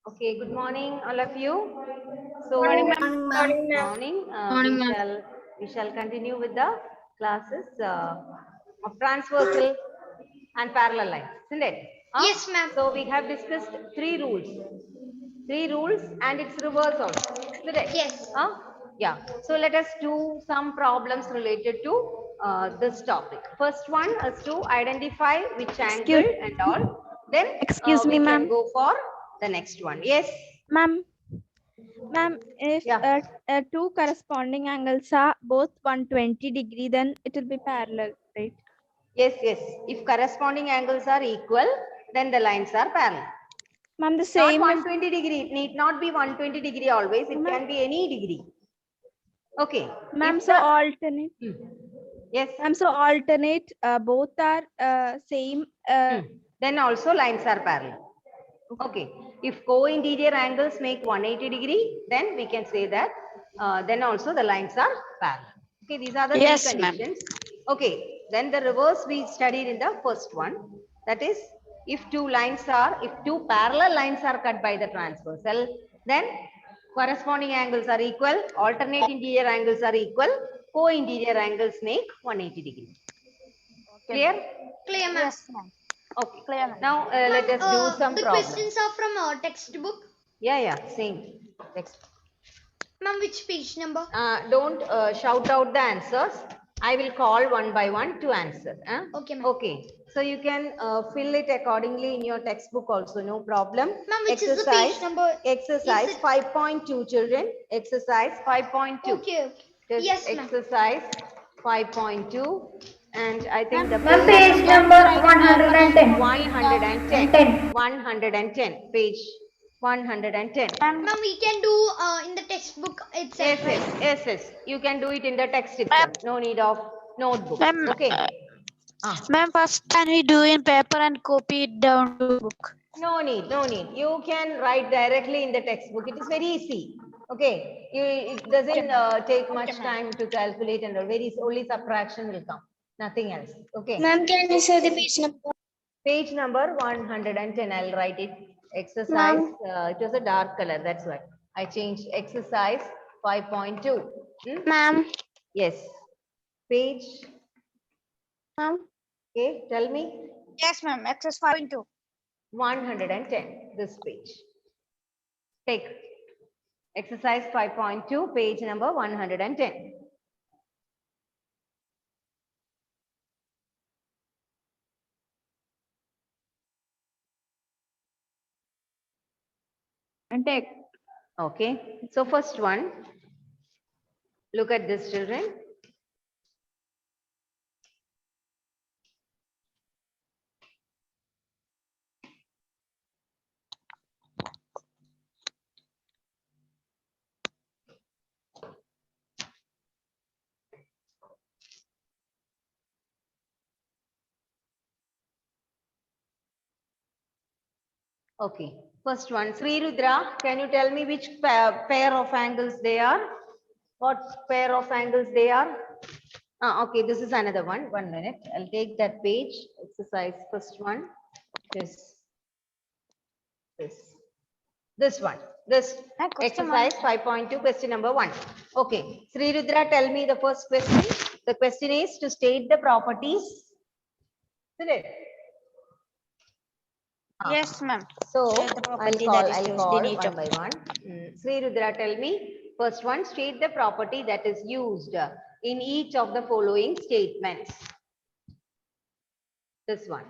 Okay, good morning, all of you. So, Morning, ma'am. Morning, ma'am. good morning. Morning, ma'am. We shall continue with the classes of transversal and parallel lines, isn't it? Yes, ma'am. So we have discussed three rules, and its reverse also, isn't it? Yes. Yeah. So let us do some problems related to this topic. First one is to identify which angle and all. Then Excuse we me, can ma'am. go for the next one. Yes. Ma'am, if Yeah. two corresponding angles are both 120 degree, then it will be parallel, right? Yes, yes. If corresponding angles are equal, then the lines are parallel. Ma'am, the Not same. 120 degree. It need not be 120 degree always. It can be any degree. Okay. Ma'am, If so the alternate. yes. Ma'am, so alternate. Both are same. Then also lines are parallel. Okay. If co-interior angles make 180 degree, then we can say that then also the lines are parallel. Okay. These are the Yes, three ma'am. conditions. Okay. Then the reverse we studied in the first one. That is, if two parallel lines are cut by the transversal, then corresponding angles are equal, alternate interior angles are equal, co-interior angles make 180 degree. Clear? Clear, ma'am. Yes, ma'am. Okay. Clear, ma'am. Now let us do some The problems. questions are from our textbook. Yeah, same. Next. Ma'am, which page number? Don't shout out the answers. I will call one by one to answer. Okay, ma'am. Okay. So you can fill it accordingly in your textbook also, no problem. Ma'am, which is the page number? Exercise Is it- 5.2, children. Exercise 5.2. Okay. Just Yes, ma'am. exercise 5.2. And I think the Ma'am, page page number 110. 110. 110. Page 110. Ma'am, we can do in the textbook itself, right? Yes. You can do it in the text itself. No need of notebook. Ma'am, Okay. ma'am, first can we do in paper and copy it down to book? No need. You can write directly in the textbook. It is very easy. Okay. It doesn't take much time to calculate, and only subtraction will come. Nothing else. Okay. Ma'am, can you say the page number? Page number 110. I'll write it. Exercise. It was a dark color. That's why I changed exercise 5.2. Ma'am. Yes. Page. Ma'am. Okay. Tell me. Yes, ma'am. Exercise 5.2. 110. This page. Take exercise 5.2, page number 110. And take. Okay. So first one, look at this, children. Okay. First one, Sri Rudra, can you tell me which pair of angles they are? What pair of angles they are? Okay, this is another one. 1 minute. I'll take that page. Exercise first one. This one. This exercise 5.2, question number 1. Okay. Sri Rudra, tell me the first question. The question is to state the properties. Isn't it? Yes, ma'am. So State the I'll property call that is used one in each of by one. Sri Rudra, tell me. First one, state the property that is used in each of the following statements. This one.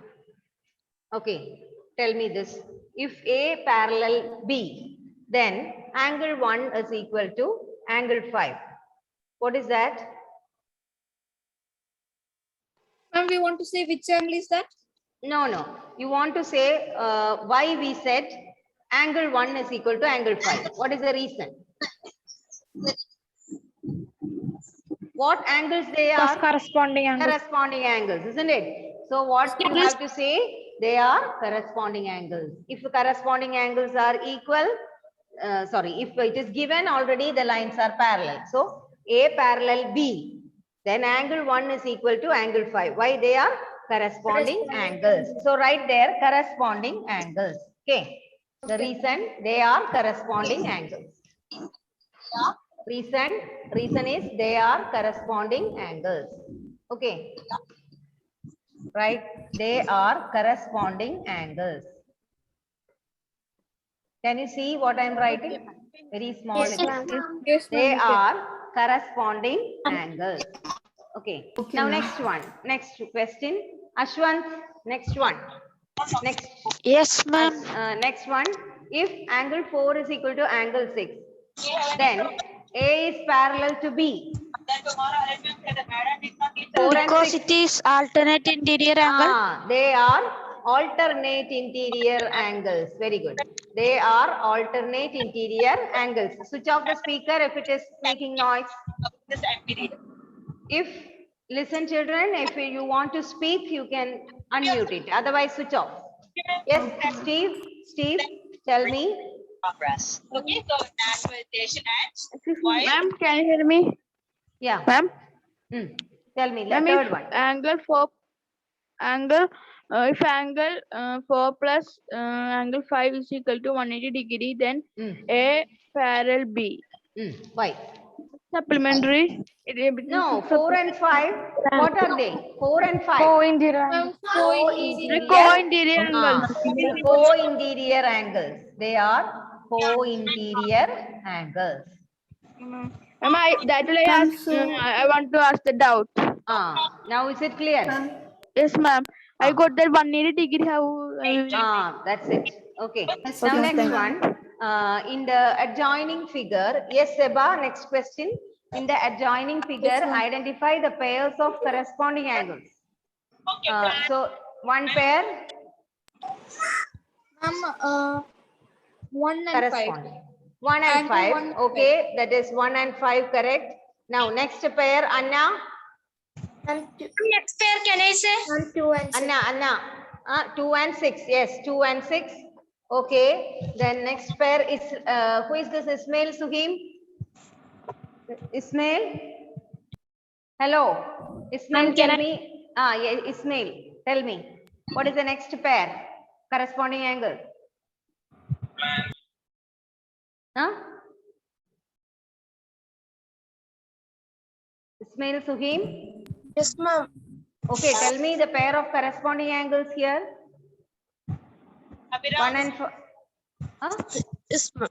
Okay. Tell me this. If A parallel B, then angle 1 is equal to angle 5. What is that? Ma'am, we want to say which angle is that? No. You want to say why we said angle 1 is equal to angle 5. What is the reason? What angles they are? Corresponding angles. Corresponding angles, isn't it? So what you have to say? They are corresponding angles. If the corresponding angles are equal, if it is given already, the lines are parallel. So A parallel B, then angle 1 is equal to angle 5. Why? They are corresponding angles. So right there, corresponding angles. Okay. The reason they are corresponding angles. Reason is they are corresponding angles. Okay. Right? They are corresponding angles. Can you see what I am writing? Very small. Yes, letters. ma'am. They are corresponding angles. Okay. Now next one. Next question. Ashwant, next one. Next. Yes, ma'am. Next one. If angle 4 is equal to angle 6, then A is parallel to B. 4 and Because 6. it is alternate interior angle. They are alternate interior angles. Very good. They are alternate interior angles. Switch off the speaker if it is making noise. If, listen children, if you want to speak, you can unmute it. Otherwise, switch off. Yes, Steve, tell me. Progress. Okay, so naturalization and Ma'am, can you hear me? Yeah. Ma'am, Tell me, the ma'am, third if one. angle 4, if angle 4 plus angle 5 is equal to 180 degree, then A parallel B. Why? Supplementary. No, 4 and 5. What are they? 4 and 5. Co-interior. Co-interior angles. Co-interior angles. They are co-interior angles. Ma'am, that will I ask. I want to ask the doubt. Now is it clear? Yes, ma'am. I got that 180 degree. That's it. Okay. Now next one. In the adjoining figure, yes, Seba, next question. In the adjoining figure, identify the pairs of corresponding angles. So one pair 1 and 5. corresponding. 1 and 5. Okay, that is 1 and 5 correct. Now next pair, Anna. Next pair, can I say? 2 and 6. Anna. 2 and 6. Yes, 2 and 6. Okay. Then next pair is who is this? Ismail Suhim? Ismail? Hello. Ismail, tell me. Yeah, Ismail, tell me. What is the next pair? Corresponding angle. Ismail Suhim? Yes, ma'am. Okay, tell me the pair of corresponding angles here. 1 and 4. Yes, ma'am.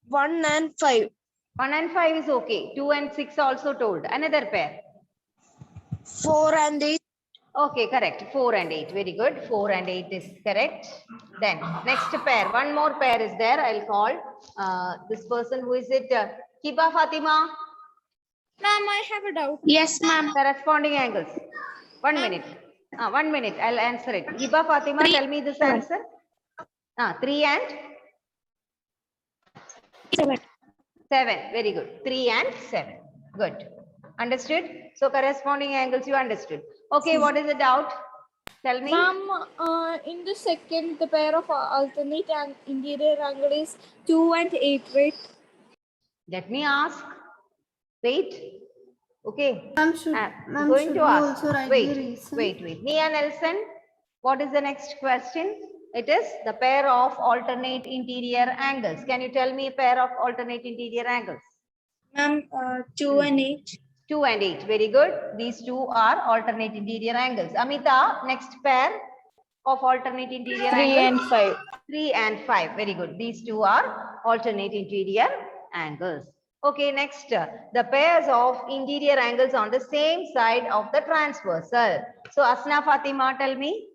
1 and 5. 1 and 5 is okay. 2 and 6 also told. Another pair. 4 and 8. Okay, correct. 4 and 8. Very good. 4 and 8 is correct. Then next pair. One more pair is there. I'll call this person. Who is it? Kiba Fatima. Ma'am, I have a doubt. Yes, ma'am. Corresponding angles. 1 minute. 1 minute. I'll answer it. Kiba Fatima, tell me this answer. 3 and 7. 7. Very good. 3 and 7. Good. Understood? So corresponding angles you understood. Okay, what is the doubt? Tell me. Ma'am, in the second, the pair of alternate and interior angle is 2 and 8, right? Let me ask. Wait. Okay. Ma'am, should Going to ask. also write the Wait. reason? Wait. Nia Nelson. What is the next question? It is the pair of alternate interior angles. Can you tell me a pair of alternate interior angles? Ma'am, 2 and 8. 2 and 8. Very good. These two are alternate interior angles. Amita, next pair of alternate interior 3 angles. and 5. 3 and 5. Very good. These two are alternate interior angles. Okay, next, the pairs of interior angles on the same side of the transversal. So, Asna Fatima, tell me.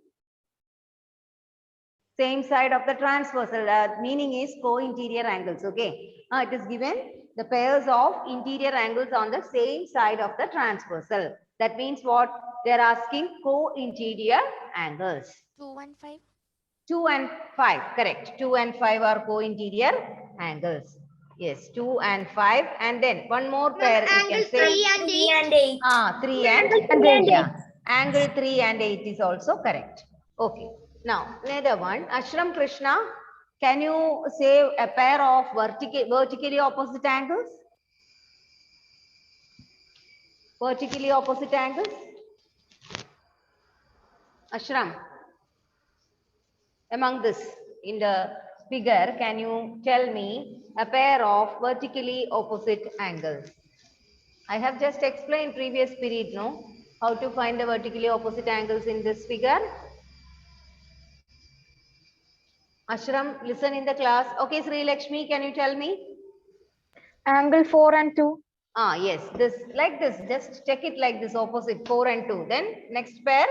Same side of the transversal. Meaning is co-interior angles. Okay. It is given the pairs of interior angles on the same side of the transversal. That means what? They are asking co-interior angles. 2 and 5. 2 and 5. Correct. 2 and 5 are co-interior angles. Yes, 2 and 5. And then one more pair. You can say 3 and 8. 3 and 8. Yeah. Angle 3 and 8 is also correct. Okay. Now, another one. Ashram Krishna, can you say a pair of vertically opposite angles? Vertically opposite angles? Ashram, among this. in the figure, can you tell me a pair of vertically opposite angles? I have just explained previous period, no? How to find the vertically opposite angles in this figure. Ashram, listen in the class. Okay, Sri Lakshmi, can you tell me? Angle 4 and 2. Ah, yes, this like this. Just check it like this, opposite 4 and 2. Then next pair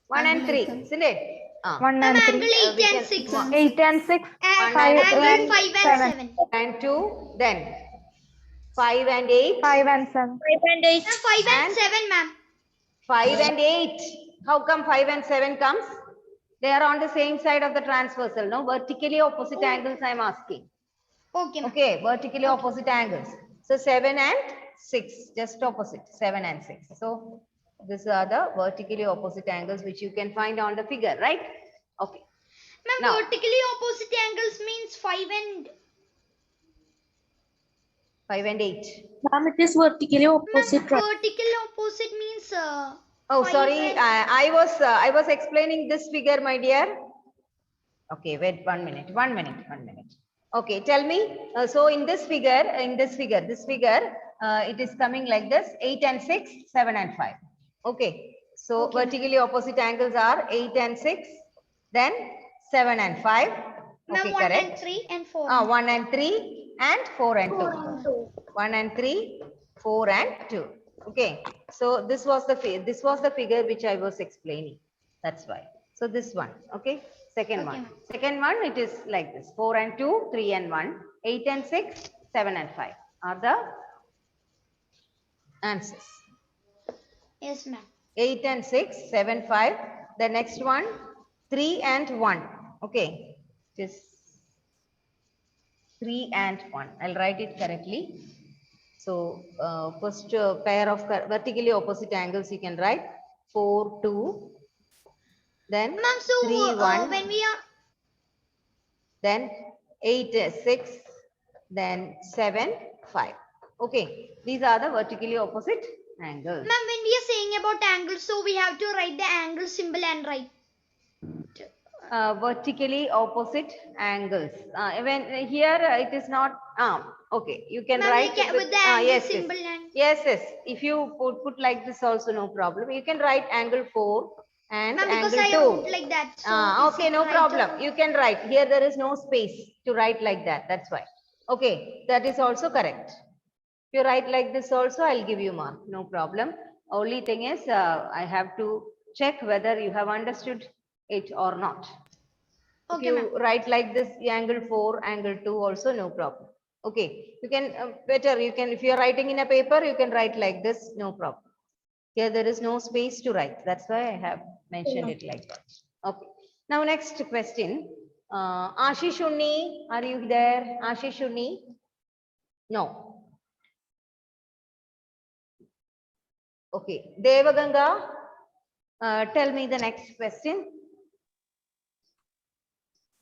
1 and 3, isn't it? Ah. 1 Ma'am, and 3. angle 8 we and can- 6. 8 and 6. And 5 angle and 5 and 7. and 2, then 5 and 8. 5 and 7. 5 and 8. 5 and And- 7, ma'am. 5 and 8. How come 5 and 7 comes? They are on the same side of the transversal, no? Vertically opposite angles I am asking. Okay, ma'am. Okay, vertically opposite angles. So 7 and 6, just opposite, 7 and 6. So these are the vertically opposite angles which you can find on the figure, right? Okay. Ma'am, Now- vertically opposite angles means 5 and 5 and 8. Ma'am, it is vertically opposite. ma'am, vertical opposite means Oh, 5 sorry, and- I was explaining this figure, my dear. Okay, wait 1 minute, 1 minute, 1 minute. Okay, tell me. So in this figure, it is coming like this: 8 and 6, 7 and 5. Okay, so vertically opposite angles are 8 and 6, then 7 and 5. Ma'am, Okay, 1 and correct. 3 and 4. 1 and 3 and 4 and 2. 1 and 3, 4 and 2. Okay, so this was the figure which I was explaining. That's why. So this one, okay. Second one. Second one, it is like this: 4 and 2, 3 and 1, 8 and 6, 7 and 5 are the answers. Yes, ma'am. 8 and 6, 7, 5. The next one, 3 and 1. Okay, it is 3 and 1. I'll write it correctly. So first pair of vertically opposite angles you can write 4, 2. Then Ma'am, so 3, 1. when we are Then 8, 6. Then 7, 5. Okay, these are the vertically opposite angles. ma'am, when we are saying about angles, so we have to write the angle symbol and write. Vertically opposite angles. When here it is not. Okay, you can Ma'am, write we can, with the angle yes, symbol yes. and Yes. If you put like this also no problem. You can write angle 4 and ma'am, because angle I 2. wrote like that. So is Okay, it no right problem. or- You can write. Here there is no space to write like that. That's why. Okay, that is also correct. If you write like this also, I'll give you mark. No problem. Only thing is, I have to check whether you have understood it or not. Okay, If ma'am. you write like this, angle 4, angle 2 also, no problem. Okay, you can better, you can, if you are writing in a paper, you can write like this, no problem. Here there is no space to write. That's why I have mentioned it like that. Okay. Now next question. Ashish Unni, are you there? Ashish Unni? No. Okay. Devaganga, tell me the next question.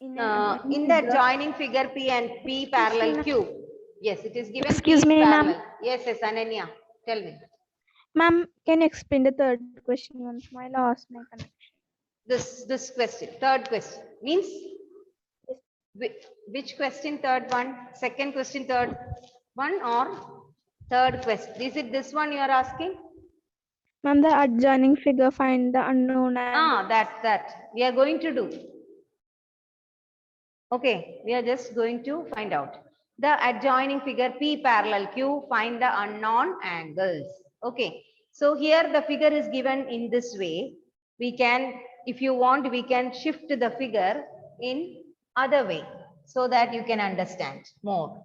In the joining figure P and P parallel Q. Yes, it is given. Excuse P me, ma'am. parallel. Yes, Ananya. Tell me. Ma'am, can you explain the third question once more? I lost my connection. This question, third question means which question? Third one, second question, third one, or third question? Is it this one you are asking? Ma'am, the adjoining figure find the unknown angle. That we are going to do. Okay, we are just going to find out the adjoining figure P parallel Q, find the unknown angles. Okay, so here the figure is given in this way. We can, if you want, we can shift the figure in other way so that you can understand more.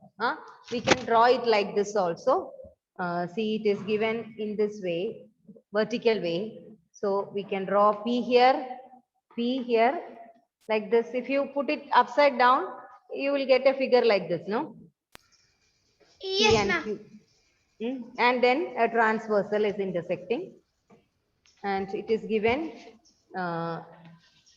We can draw it like this also. See, it is given in this way, vertical way. So we can draw P here, like this. If you put it upside down, you will get a figure like this, no? P Yes, and ma'am. Q. And then a transversal is intersecting. And it is given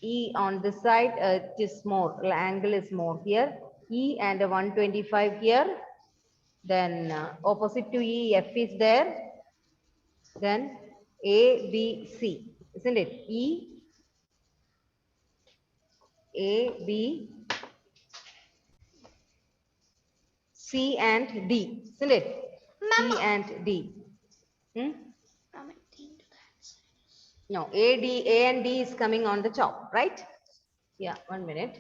E on this side, it is more, angle is more here. E and a 125 here. Then opposite to E, F is there. Then A, B, C, isn't it? E, A, B, C and D, isn't it? C and D. Hmm? No, A and D is coming on the top, right? Yeah, 1 minute.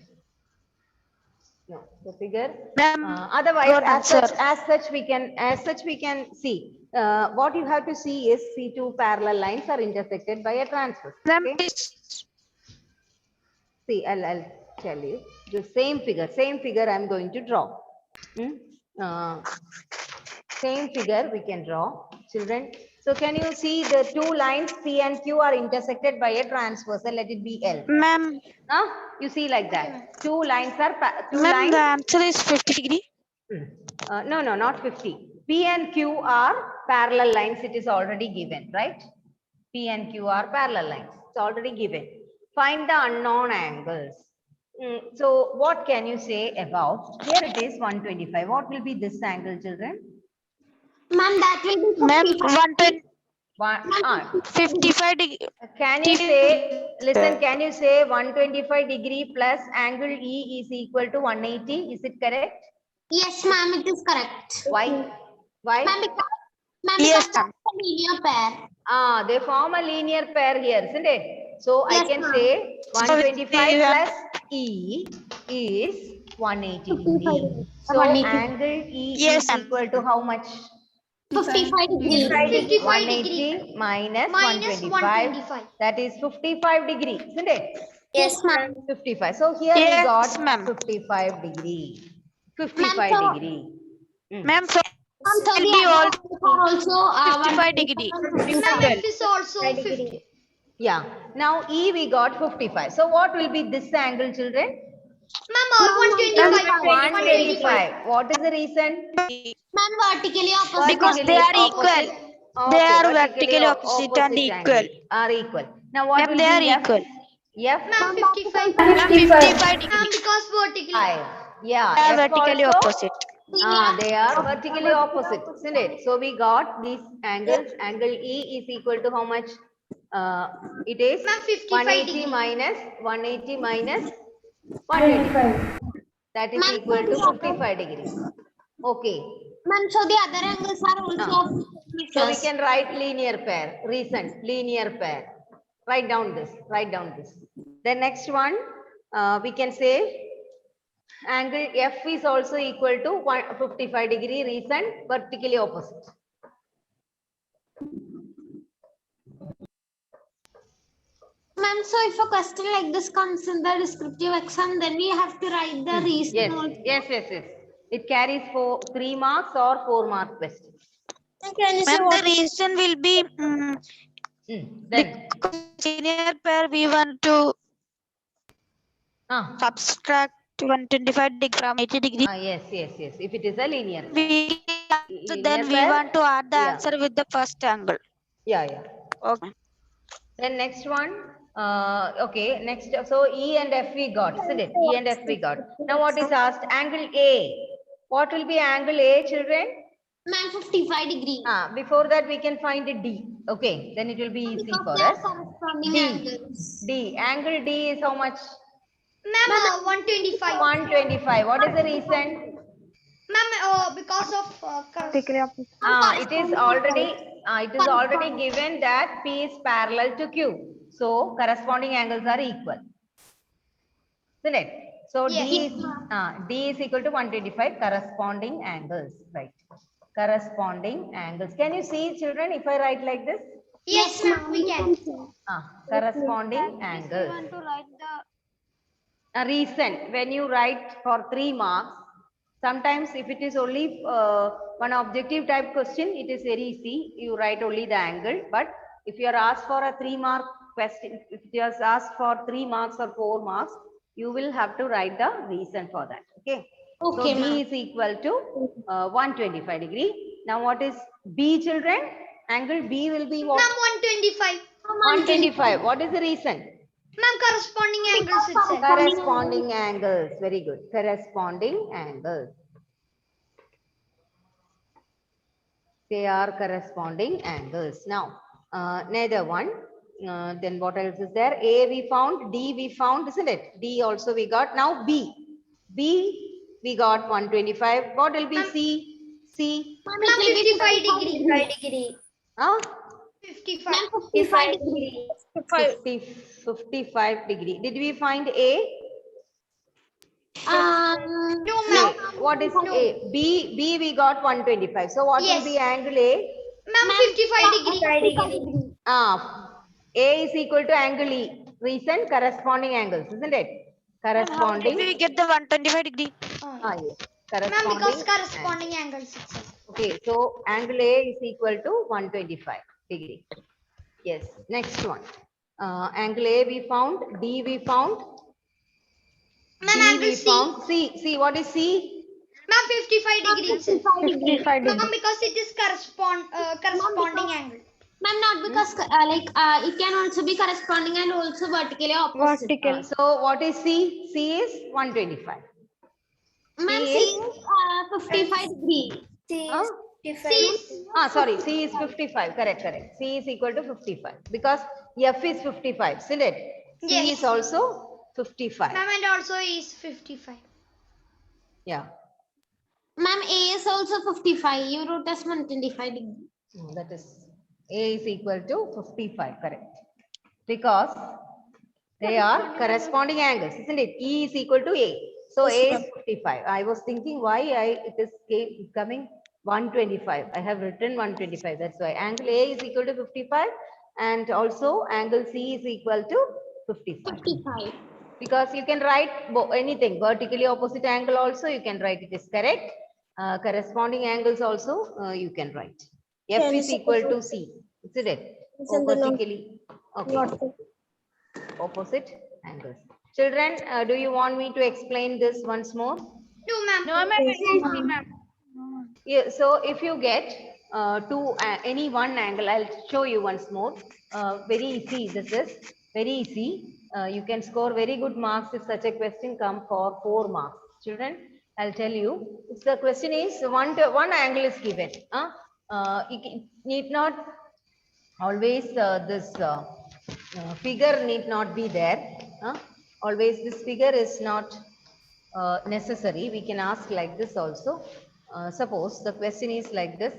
No, the figure. Ma'am, Otherwise, got as such we can see. What you have to see is C2 parallel lines are intersected by a transverse. ma'am, Okay? please. See, I'll tell you the same figure I'm going to draw. Hmm? Same figure we can draw, children. So can you see the two lines P and Q are intersected by a transversal? Let it be L. Ma'am, Huh? You see like that. Two lines are ma'am, the answer is 50 degree. No, not 50. P and Q are parallel lines. It is already given, right? P and Q are parallel lines. It's already given. Find the unknown angles. So what can you say about? Here it is 125. What will be this angle, children? Ma'am, that will be Ma'am, 55. 55 degree. Can you say, listen, can you say 125 degree plus angle E is equal to 180? Is it correct? Yes, ma'am, it is correct. Why? Why? Ma'am, Yes, because that's a linear pair. They form a linear pair here, isn't it? So I Yes, can ma'am. say 125 So, plus E is 180 degree. So 180. angle E Yes, is ma'am. equal to how much? 55 degree. 55 degree. 180 minus Minus 125. 125. That is 55 degree, isn't it? Yes, ma'am. 55. So here we Yes, got ma'am. 55 degree. Ma'am, 55 so- degree. Ma'am, for Ma'am, so will the be other all angles are also 55 degree. Ma'am, F is also 50. Yeah. Now E we got 55. So what will be this angle, children? Ma'am, 125. 125. What is the reason? Ma'am, vertically opposite. Because they are equal. They Okay, are vertically opposite and equal. angle are equal. Now what Ma'am, will they are be F? equal. F? Ma'am, 55. Ma'am, 55 degree. Ma'am, because vertically. 5. Yeah. They are F vertically also? opposite. They are vertically opposite, isn't it? So we got these angles. Angle E is equal to how much? It is Ma'am, 55 180 degree. minus 180 minus 125. That is Ma'am, equal to so 55 degrees. Okay. Ma'am, so the other angles are also So we can write linear pair. Recent linear pair. Write down this. Write down this. The next one, we can say angle F is also equal to 55 degree recent vertically opposite. Ma'am, so if a question like this comes in the descriptive exam, then we have to write the reason. Yes, also. yes. It carries 3 marks or 4 mark questions. Ma'am, the reason will be Then, linear pair we want to subtract 125 degree from 80 degree. yes. If it is a linear pair. We then we pair? want to add the Yeah. answer with the first angle. Yeah. Okay. Then next one, okay, next, so E and F we got, isn't it? E and F we got. Now what is asked? Angle A. What will be angle A, children? Ma'am, 55 degree. Before that we can find a D. Okay, then it will be easy Because for they are us. corresponding D. angles. D. Angle D is how much? Ma'am, 125. 125. What is the reason? Ma'am, because of It is already given that P is parallel to Q. So corresponding angles are equal. Isn't it? So Yes. D is equal to 125 corresponding angles, right? Corresponding angles. Can you see, children, if I write like this? Yes, ma'am, we can. Corresponding angles. Recent, when you write for 3 marks, sometimes if it is only one objective type question, it is very easy. You write only the angle. But if you are asked for a 3 mark question, if you are asked for 3 marks or 4 marks, you will have to write the reason for that. Okay. Okay, so D is equal to 125 degree. Now what is B, children? Angle B will be what? Ma'am, 125. 125. What is the reason? Ma'am, corresponding angles itself. Corresponding angles. Very good. Corresponding angles. They are corresponding angles. Now, another one. Then what else is there? A we found, D we found, isn't it? D also we got. Now B. B we got 125. What will be C? C. Ma'am, it will be 55 degree. Huh? 55. 55 degree. 55 degree. Did we find A? No, A. ma'am. What is A? B we got 125. So what will be Yes. angle A? Ma'am, 55 degree. 55 degree. A is equal to angle E. Reason corresponding angles, isn't it? Corresponding. We get the 125 degree. Yes. Ma'am, Corresponding. because corresponding angles itself. Okay, so angle A is equal to 125 degree. Yes. Next one. Angle A we found. D we found. Ma'am, D angle we C. found. C. What is C? Ma'am, 55 degree itself. 55 degree. Ma'am, because it is corresponding angle. Ma'am, not because it can also be corresponding and also vertically opposite. Vertical. So what is C? C is 125. Ma'am, C C is- is 55 degree. C Huh? is C 55. is Sorry, C is 55. Correct. C is equal to 55 because F is 55, isn't it? C Yes. is also 55. ma'am, and also is 55. Yeah. Ma'am, A is also 55. You wrote as 125 degree. That is A is equal to 55. Correct. Because they are corresponding angles, isn't it? E is equal to A. So A is 55. I was thinking why it is coming 125. I have written 125. That's why angle A is equal to 55 and also angle C is equal to 55. 55. Because you can write anything, vertically opposite angle also you can write it is correct. Corresponding angles also you can write. F is equal to C, isn't it? Vertically, okay. Opposite angles. Children, do you want me to explain this once more? No, ma'am. No, ma'am. Yeah, so if you get any one angle, I'll show you once more. Very easy, this is very easy. You can score very good marks if such a question come for 4 marks. Children, I'll tell you. If the question is one angle is given. You need not always this figure need not be there. Always this figure is not necessary. We can ask like this also. Suppose the question is like this.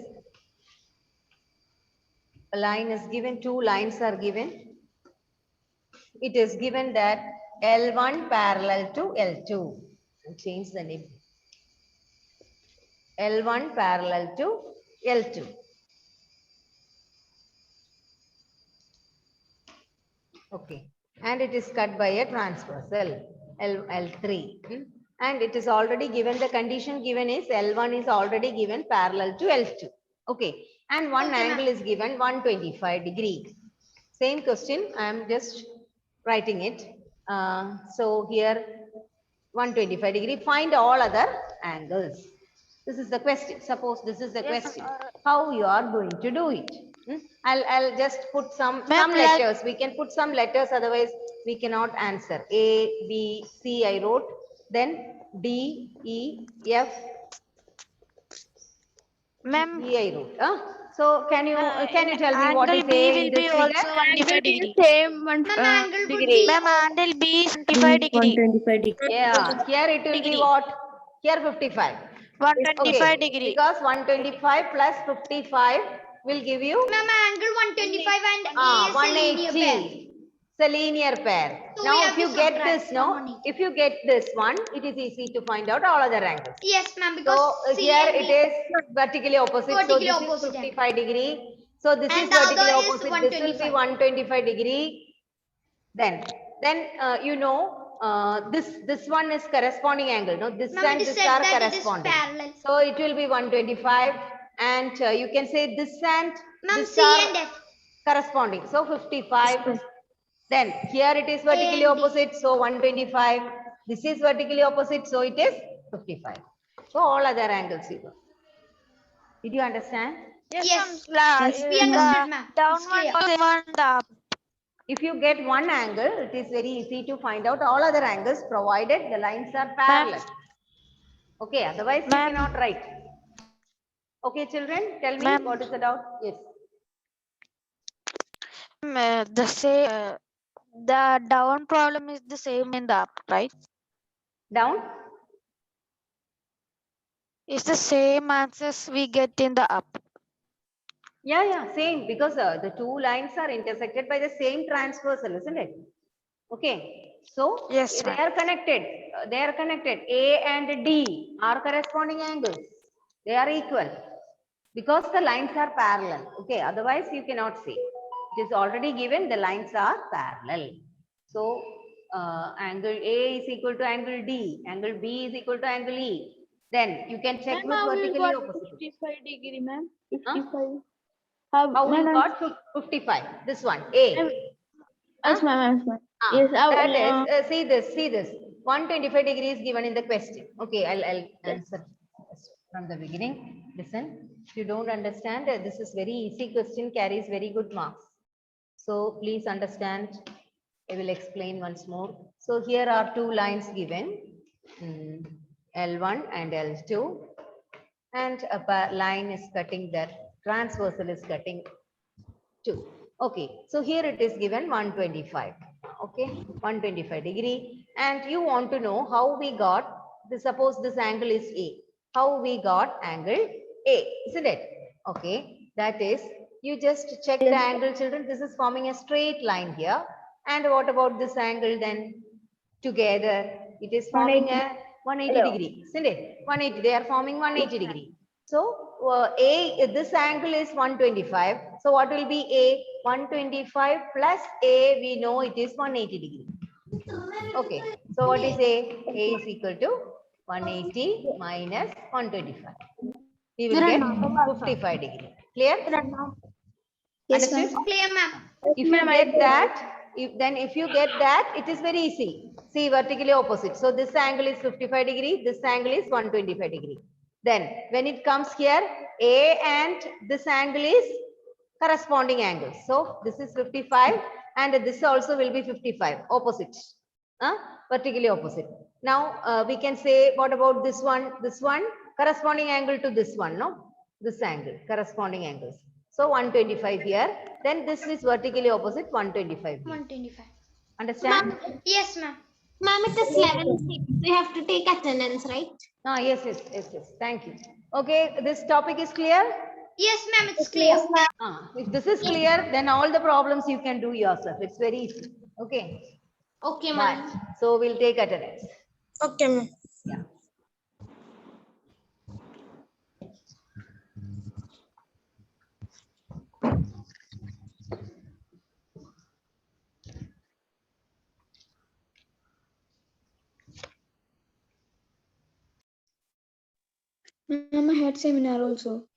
A line is given, 2 lines are given. It is given that L1 parallel to L2. I'll change the name. L1 parallel to L2. Okay. And it is cut by a transversal L3. And it is already given, the condition given is L1 is already given parallel to L2. Okay. And one angle is given 125 degree. Same question, I am just writing it. So here 125 degree, find all other angles. This is the question. Suppose this is the question. How you are going to do it? I'll just put some letters. We can put some letters, otherwise we cannot answer. A, B, C I wrote. Then D, E, F, Ma'am, G I wrote. So can you tell me what is angle B A will in be this also figure? 125 degree. Same one Ma'am, angle would degree. be Ma'am, angle B is 25 degree. 125 degree. Yeah, here it will be Degree. what? Here 55. 125 degree. Because 125 plus 55 will give you ma'am, angle 125 and A is a linear pair. 180. It's a linear pair. So we Now, have if you to get subtract this, no, 180. if you get this one, it is easy to find out all other angles. Yes, ma'am, because So C here and it B- is vertically opposite. Vertically so this opposite is 55 degree. So this And is the other vertically is opposite. This will be 125 degree. Then you know this one is corresponding angle. No, this Ma'am, and it is this said are that it is corresponding. parallel. So it will be 125, and you can say this and Ma'am, this C are and F. corresponding. So 55. Then here it is vertically A and B. opposite. So 125. This is vertically opposite. So it is 55. So all other angles you know. Did you understand? Yes, we The understood, ma'am. It's down clear. one, same one, the up. If you get one angle, it is very easy to find out all other angles provided the lines are parallel. Okay, otherwise you Ma'am. cannot write. Okay, children, tell me Ma'am. what is the doubt? Yes. The same. The down problem is the same in the up, right? Down? It's the same answers we get in the up. Yeah, same, because the two lines are intersected by the same transversal, isn't it? Okay, so Yes, they ma'am. are connected. They are connected. A and D are corresponding angles. They are equal because the lines are parallel. Okay, otherwise you cannot see. It is already given the lines are parallel. So angle A is equal to angle D. Angle B is equal to angle E. Then you can check Ma'am, with how you vertically got opposite. 55-degree, ma'am? Huh? 55. How you ma'am, got 55? This one, A. ma'am, Huh? yes, ma'am, yes, ma'am. Ah, Yes, that is, see this. 125 degrees given in the question. Okay, I'll answer from the beginning. Listen, if you don't understand, this is very easy question, carries very good marks. So please understand. I will explain once more. So here are two lines given, L1 and L2, and a line is cutting that transversal is cutting 2. Okay, so here it is given 125. Okay, 125 degree, and you want to know how we got this. Suppose this angle is A. How we got angle A, isn't it? Okay, that is, you just check the angle, children. This is forming a straight line here. And what about this angle then? Together, it is forming a 180 degree, isn't it? 180. They are forming 180 degree. So this angle is 125. So what will be A? 125 plus A, we know it is 180 degree. Okay. So what is A? A is equal to 180 minus 125. We will get 55 degree. Clear? Yes, Understood? ma'am. Clear, ma'am. If you get that, if you get that, it is very easy. See, vertically opposite. So this angle is 55 degree. This angle is 125 degree. Then when it comes here, A and this angle is corresponding angles. So this is 55 and this also will be 55, opposite. Vertically opposite. Now we can say, what about this one? This one corresponding angle to this one, no? This angle, corresponding angles. So 125 here. Then this is vertically opposite 125 here. 125. Understand? Yes, ma'am. Ma'am, it is 11:06. We have to take attendance, right? Yes. Thank you. Okay, this topic is clear? Yes, ma'am. It's clear. If this is clear, then all the problems you can do yourself. It's very easy. Okay. Okay, ma'am. Right. So we'll take attendance. Okay, ma'am. Yeah. Ma'am, I had seminar also.